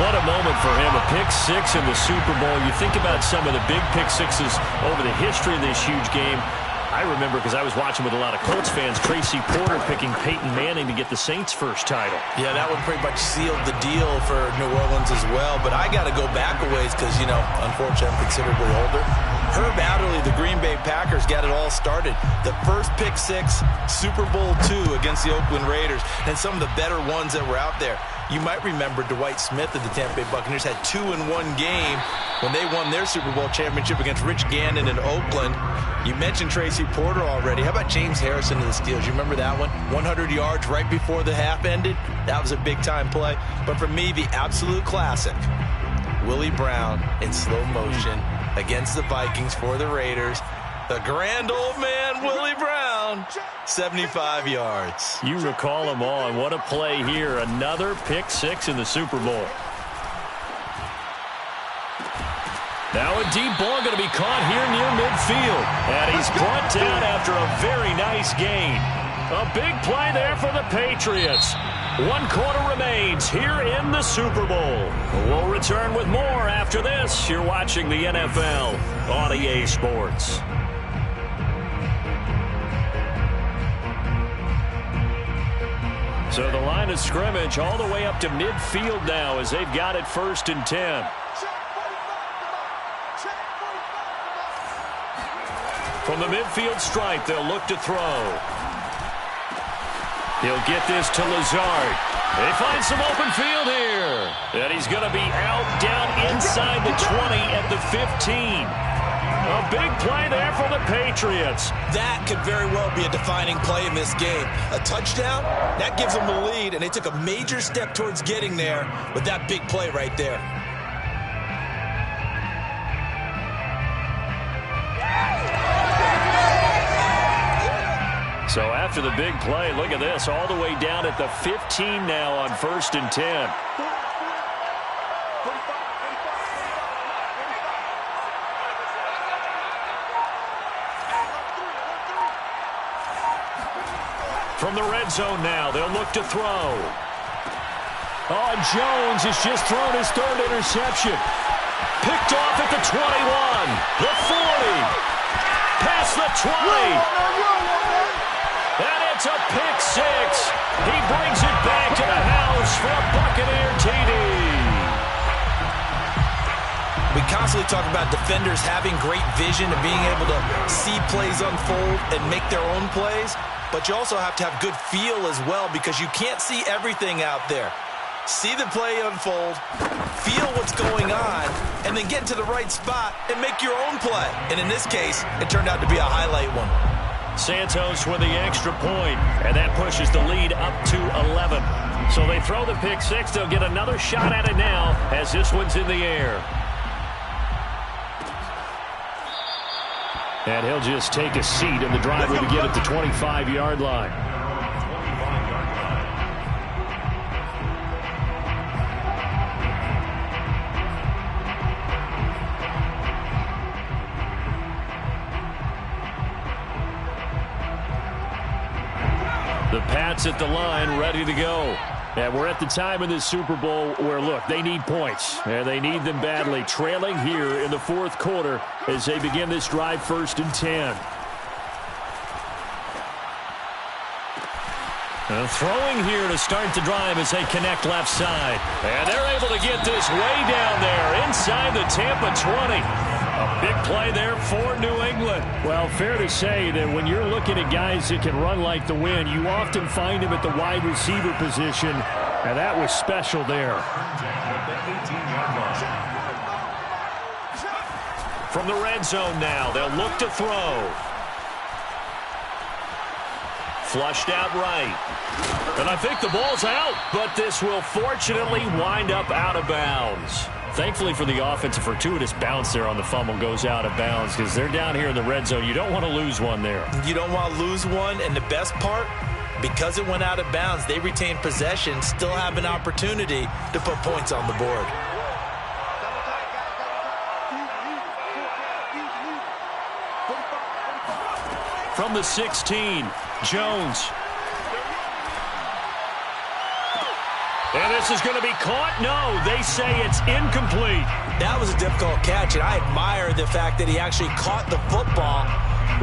What a moment for him, a pick 6 in the Super Bowl. You think about some of the big pick 6s over the history of this huge game. I remember because I was watching with a lot of Colts fans, Tracy Porter picking Peyton Manning to get the Saints' first title. Yeah, that one pretty much sealed the deal for New Orleans as well. But I got to go back a ways because, you know, unfortunately I'm considerably older. Herb Adderley, the Green Bay Packers, got it all started. The first pick 6, Super Bowl II against the Oakland Raiders, and some of the better ones that were out there. You might remember Dwight Smith of the Tampa Bay Buccaneers had 2 in one game when they won their Super Bowl championship against Rich Gannon in Oakland. You mentioned Tracy Porter already. How about James Harrison of the Steelers? You remember that one? 100 yards right before the half ended. That was a big-time play. But for me, the absolute classic, Willie Brown in slow motion against the Vikings for the Raiders. The grand old man, Willie Brown, 75 yards. You recall them all, and what a play here. Another pick 6 in the Super Bowl. Now a deep ball going to be caught here near midfield. And he's brought down after a very nice gain. A big play there for the Patriots. 1 quarter remains here in the Super Bowl. We'll return with more after this. You're watching the NFL on EA Sports. So the line of scrimmage all the way up to midfield now as they've got it 1st and 10. Check. From the midfield stripe, they'll look to throw. He'll get this to Lazard. They find some open field here. And he's going to be out down inside the 20 at the 15. A big play there for the Patriots. That could very well be a defining play in this game. A touchdown, that gives them the lead, and they took a major step towards getting there with that big play right there. So after the big play, look at this, all the way down at the 15 now on 1st and 10. From the red zone now, they'll look to throw. Oh, Jones has just thrown his 3rd interception. Picked off at the 21, the 40, past the 20. And it's a pick 6. He brings it back to the house for a Buccaneer TD. We constantly talk about defenders having great vision and being able to see plays unfold and make their own plays. But you also have to have good feel as well because you can't see everything out there. See the play unfold, feel what's going on, and then get to the right spot and make your own play. And in this case, it turned out to be a highlight one. Santos with the extra point, and that pushes the lead up to 11. So they throw the pick 6. They'll get another shot at it now as this one's in the air. And he'll just take a seat, and the driver to get at the 25-yard line. The Pats at the line, ready to go. And we're at the time in this Super Bowl where, look, they need points. And they need them badly. Trailing here in the 4th quarter as they begin this drive 1st and 10. Throwing here to start the drive as they connect left side. And they're able to get this way down there inside the Tampa 20. A big play there for New England. Well, fair to say that when you're looking at guys that can run like the wind, you often find him at the wide receiver position, and that was special there. From the red zone now, they'll look to throw. Flushed out right. And I think the ball's out, but this will fortunately wind up out of bounds. Thankfully for the offense, a fortuitous bounce there on the fumble goes out of bounds because they're down here in the red zone. You don't want to lose one there. You don't want to lose one, and the best part, because it went out of bounds, they retain possession, still have an opportunity to put points on the board. From the 16, Jones. And this is going to be caught? No, they say it's incomplete. That was a difficult catch, and I admire the fact that he actually caught the football,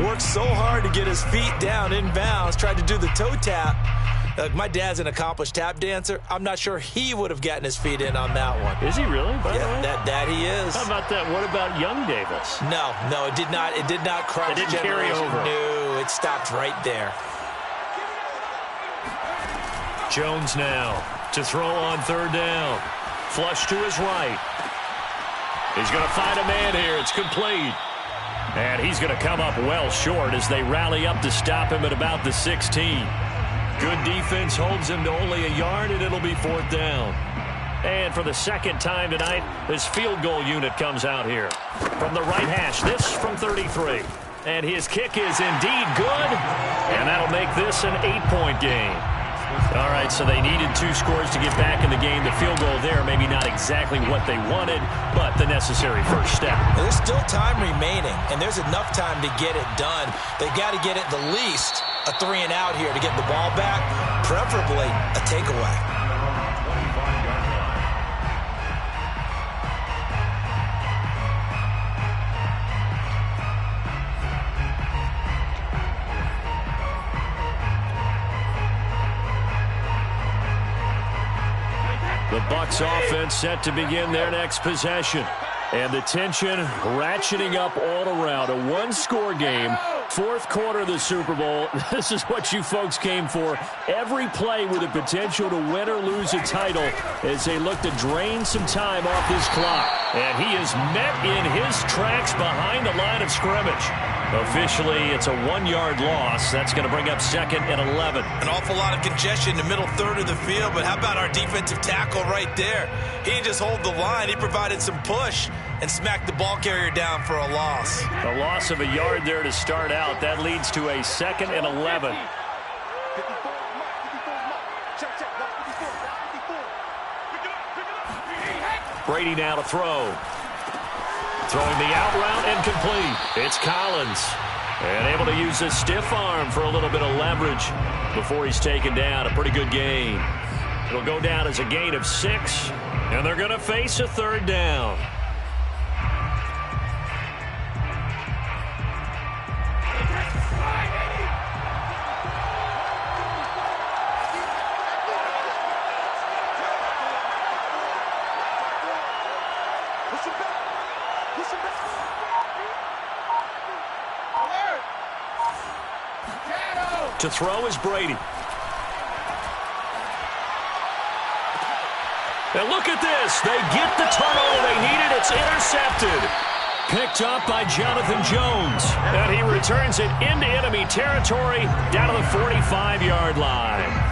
worked so hard to get his feet down in bounds, tried to do the toe tap. My dad's an accomplished tap dancer. I'm not sure he would have gotten his feet in on that one. Is he really? Yeah, that he is. How about that? What about young Davis? No, it did not. It did not cross. It didn't carry over. No, it stopped right there. Jones now to throw on 3rd down. Flush to his right. He's going to find a man here. It's complete. And he's going to come up well short as they rally up to stop him at about the 16. Good defense holds him to only a yard, and it'll be 4th down. And for the 2nd time tonight, this field goal unit comes out here. From the right hash, this from 33. And his kick is indeed good, and that'll make this an 8-point game. All right, so they needed 2 scores to get back in the game. The field goal there, maybe not exactly what they wanted, but the necessary first step. There's still time remaining, and there's enough time to get it done. They've got to get at the least a 3-and-out here to get the ball back, preferably a takeaway. The Bucs offense set to begin their next possession. And the tension ratcheting up all around. A one-score game, fourth quarter of the Super Bowl. This is what you folks came for. Every play with the potential to win or lose a title as they look to drain some time off this clock. And he is met in his tracks behind the line of scrimmage. Officially, it's a 1-yard loss. That's going to bring up 2nd and 11. An awful lot of congestion in the middle third of the field, but how about our defensive tackle right there? He didn't just hold the line. He provided some push and smacked the ball carrier down for a loss. A loss of a yard there to start out. That leads to a 2nd and 11. Brady now to throw. Throwing the out route and complete. It's Collins. And able to use his stiff arm for a little bit of leverage before he's taken down. A pretty good gain. It'll go down as a gain of 6. And they're going to face a 3rd down. To throw is Brady. And look at this. They get the turnover they needed. It's intercepted. Picked up by Jonathan Jones. And he returns it into enemy territory down to the 45-yard line.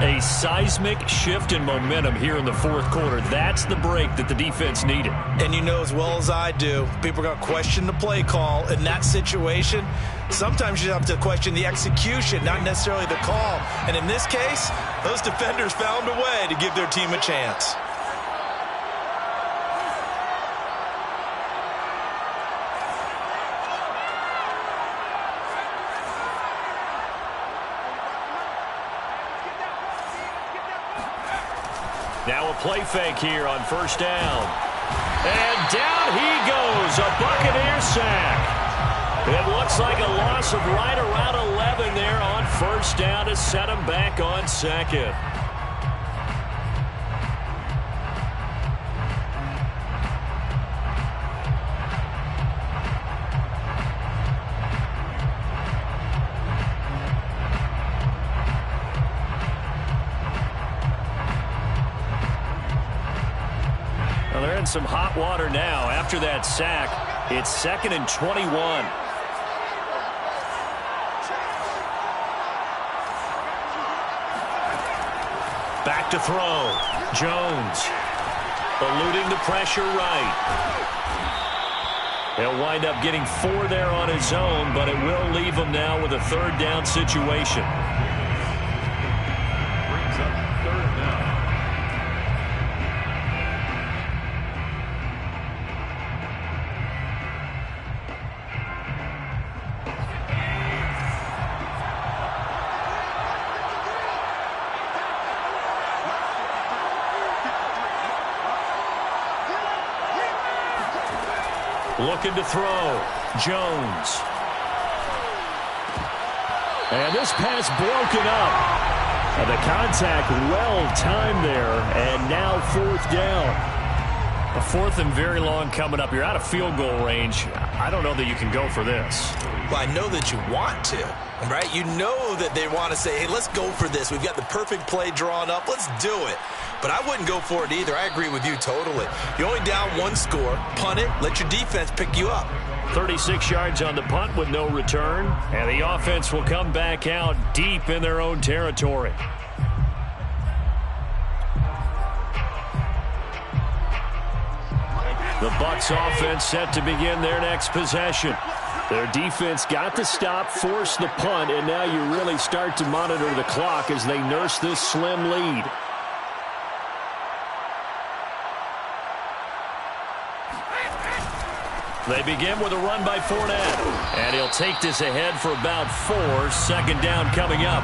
A seismic shift in momentum here in the fourth quarter. That's the break that the defense needed. And you know as well as I do, people are going to question the play call in that situation. Sometimes you have to question the execution, not necessarily the call. And in this case, those defenders found a way to give their team a chance. Now a play fake here on 1st down. And down he goes, a Buccaneer sack. It looks like a loss of right around 11 there on 1st down to set him back on 2nd. Well, they're in some hot water now. After that sack, it's 2nd and 21. Back to throw. Jones eluding the pressure right. He'll wind up getting 4 there on his own, but it will leave him now with a 3rd down situation. Brings up 3rd down. Looking to throw. Jones. And this pass broken up. And the contact well timed there. And now 4th down. A 4th and very long coming up. You're out of field goal range. I don't know that you can go for this. Well, I know that you want to, right? You know that they want to say, hey, let's go for this. We've got the perfect play drawn up. Let's do it. But I wouldn't go for it either. I agree with you totally. You're only down 1 score. Punt it. Let your defense pick you up. 36 yards on the punt with no return. And the offense will come back out deep in their own territory. The Bucs offense set to begin their next possession. Their defense got the stop, forced the punt, and now you really start to monitor the clock as they nurse this slim lead. They begin with a run by Fournette. And he'll take this ahead for about 4. 2nd down coming up.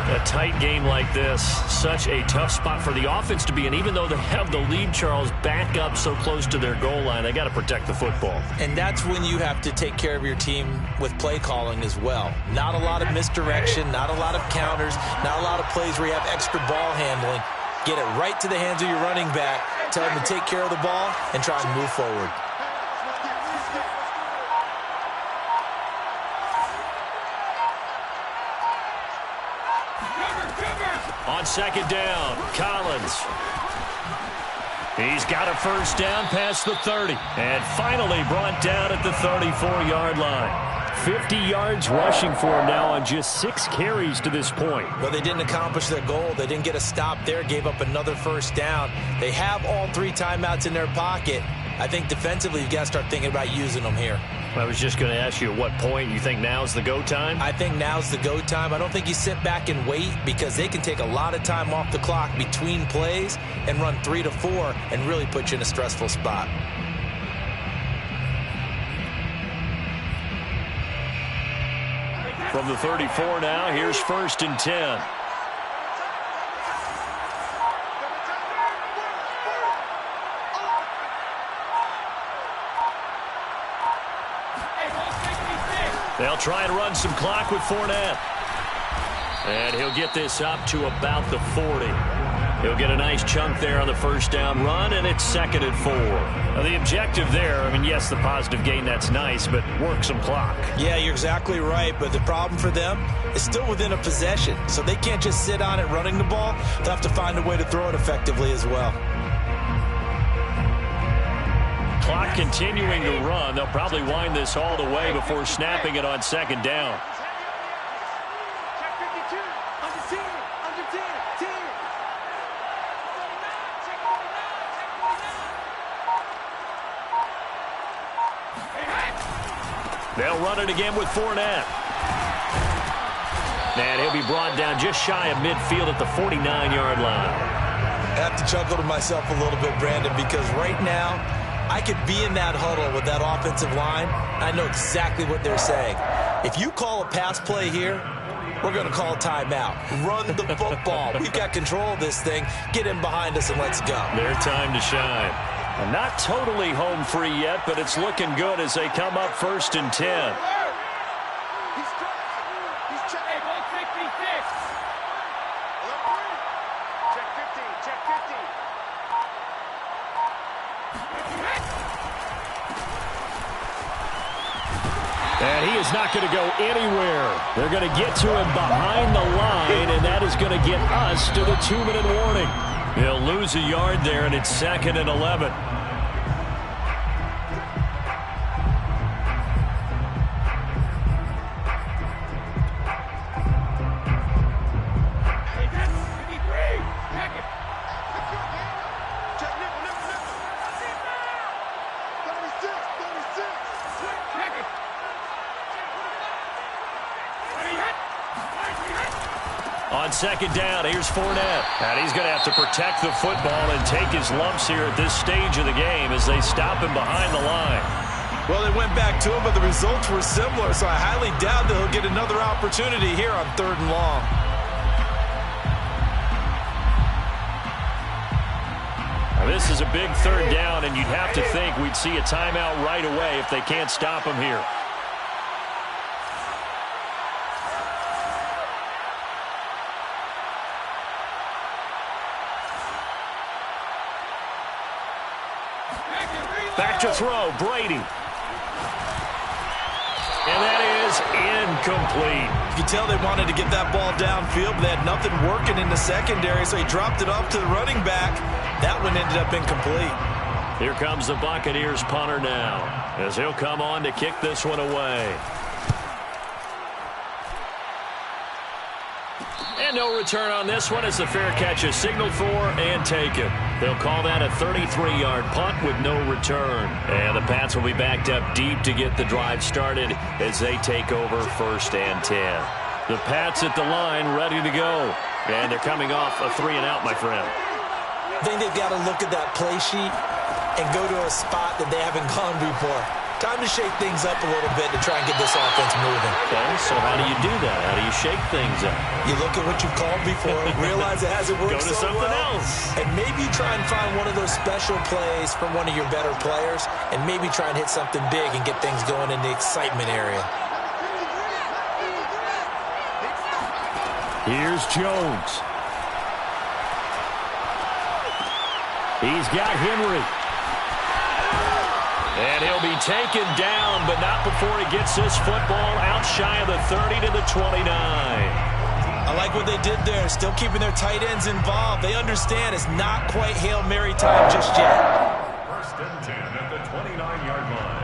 A tight game like this, such a tough spot for the offense to be in. Even though they have the lead, Charles, back up so close to their goal line, they got to protect the football. And that's when you have to take care of your team with play calling as well. Not a lot of misdirection, not a lot of counters, not a lot of plays where you have extra ball handling. Get it right to the hands of your running back. tell them to take care of the ball and try and move forward. On second down, Collins. He's got a first down past the 30. And finally brought down at the 34-yard line. 50 yards rushing for him now on just 6 carries to this point. Well, they didn't accomplish their goal. They didn't get a stop there, gave up another first down. They have all 3 timeouts in their pocket. I think defensively you've got to start thinking about using them here. I was just going to ask you at what point you think now's the go time? I think now's the go time. I don't think you sit back and wait because they can take a lot of time off the clock between plays and run 3 to 4 and really put you in a stressful spot. From the 34 now, here's 1st and 10. They'll try and run some clock with Fournette. And he'll get this up to about the 40. He'll get a nice chunk there on the first down run, and it's 2nd and 4. Now, the objective there, I mean, yes, the positive gain, that's nice, but work some clock. Yeah, you're exactly right, but the problem for them is still within a possession, so they can't just sit on it running the ball. They'll have to find a way to throw it effectively as well. Clock continuing to run. They'll probably wind this all the way before snapping it on 2nd down. They'll run it again with Fournette. And he'll be brought down just shy of midfield at the 49-yard line. I have to chuckle to myself a little bit, Brandon, because right now I could be in that huddle with that offensive line. I know exactly what they're saying. If you call a pass play here, we're going to call a timeout. Run the football. We've got control of this thing. Get in behind us and let's go. Their time to shine. And not totally home free yet, but it's looking good as they come up 1st and 10. And he is not going to go anywhere. They're going to get to him behind the line, and that is going to get us to the 2-minute warning. He'll lose a yard there, and it's 2nd and 11. On 2nd down, here's Fournette. And he's going to have to protect the football and take his lumps here at this stage of the game as they stop him behind the line. Well, they went back to him, but the results were similar, so I highly doubt that he'll get another opportunity here on 3rd and long. Now, this is a big 3rd down, and you'd have to think we'd see a timeout right away if they can't stop him here. Back to throw, Brady. And that is incomplete. You can tell they wanted to get that ball downfield, but they had nothing working in the secondary, so he dropped it off to the running back. That one ended up incomplete. Here comes the Buccaneers punter now, as he'll come on to kick this one away. And no return on this one as the fair catch is signaled for and taken. They'll call that a 33-yard punt with no return. And the Pats will be backed up deep to get the drive started as they take over 1st and 10. The Pats at the line ready to go. And they're coming off a 3-and-out, my friend. I think they've got to look at that play sheet and go to a spot that they haven't gone before. Time to shake things up a little bit to try and get this offense moving. Okay, so how do you do that? How do you shake things up? You look at what you've called before, realize it hasn't worked so so something well, else. and maybe try and find one of those special plays from one of your better players, and maybe try and hit something big and get things going in the excitement area. Here's Jones. He's got Henry. And he'll be taken down, but not before he gets this football out shy of the 30 to the 29. I like what they did there, still keeping their tight ends involved. They understand it's not quite Hail Mary time just yet. First and 10 at the 29-yard line.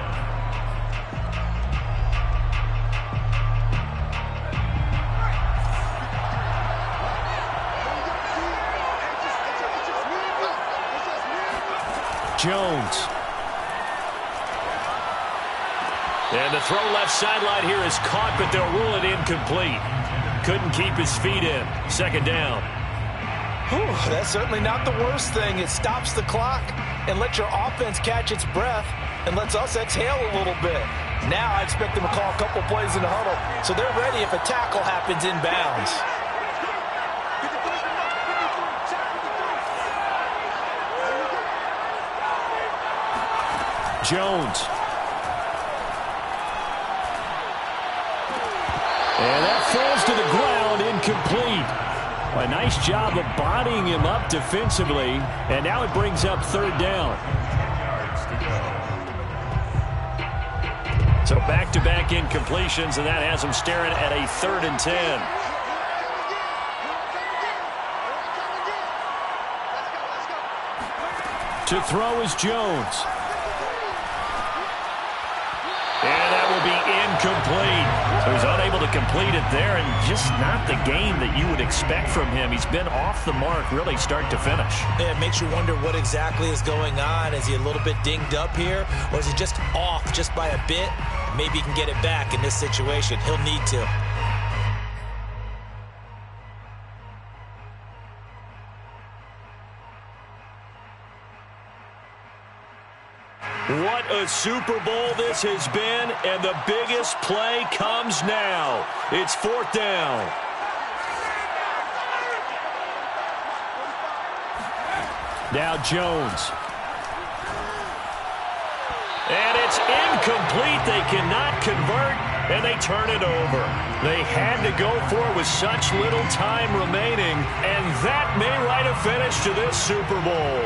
Jones. And the throw left sideline here is caught, but they'll rule it incomplete. Couldn't keep his feet in. Second down. Whew, that's certainly not the worst thing. It stops the clock and lets your offense catch its breath and lets us exhale a little bit. Now I expect them to call a couple plays in the huddle, so they're ready if a tackle happens inbounds. Jones. And that falls to the ground, incomplete. A nice job of bodying him up defensively, and now it brings up third down. So back-to-back incompletions, and that has him staring at a 3rd and 10. To throw is Jones. And that will be incomplete. So he's unable to complete it there, and just not the game that you would expect from him. He's been off the mark really start to finish. Yeah, it makes you wonder what exactly is going on. Is he a little bit dinged up here, or is he just off just by a bit? Maybe he can get it back in this situation. He'll need to. What a Super Bowl this has been, and the biggest play comes now. It's 4th down. Now Jones. And it's incomplete. They cannot convert, and they turn it over. They had to go for it with such little time remaining, and that may write a finish to this Super Bowl.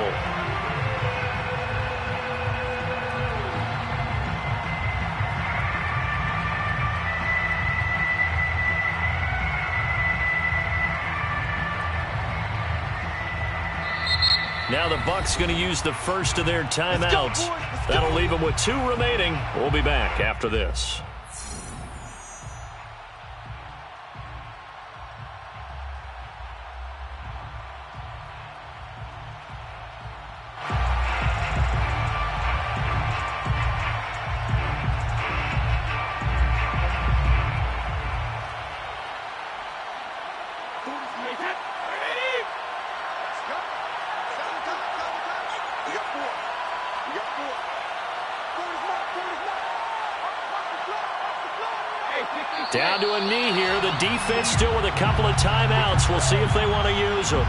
Now the Bucs going to use the first of their timeouts. That'll leave them with 2 remaining. We'll be back after this. Down to a knee here. The defense still with a couple of timeouts. We'll see if they want to use them.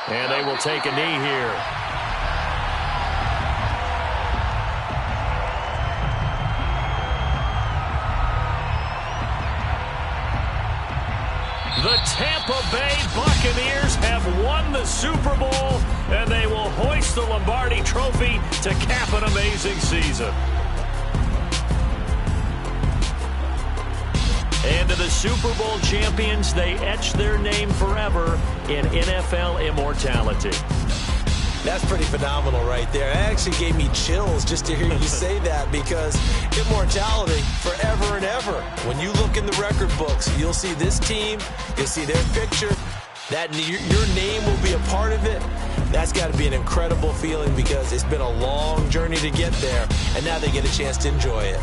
And they will take a knee here. The Tampa Bay Buccaneers have won the Super Bowl, and they will hoist the Lombardi Trophy to cap an amazing season. And to the Super Bowl champions, they etch their name forever in NFL immortality. That's pretty phenomenal right there. It actually gave me chills just to hear you say that, because immortality forever and ever. When you look in the record books, you'll see this team, you'll see their picture, that your name will be a part of it. That's got to be an incredible feeling, because it's been a long journey to get there, and now they get a chance to enjoy it.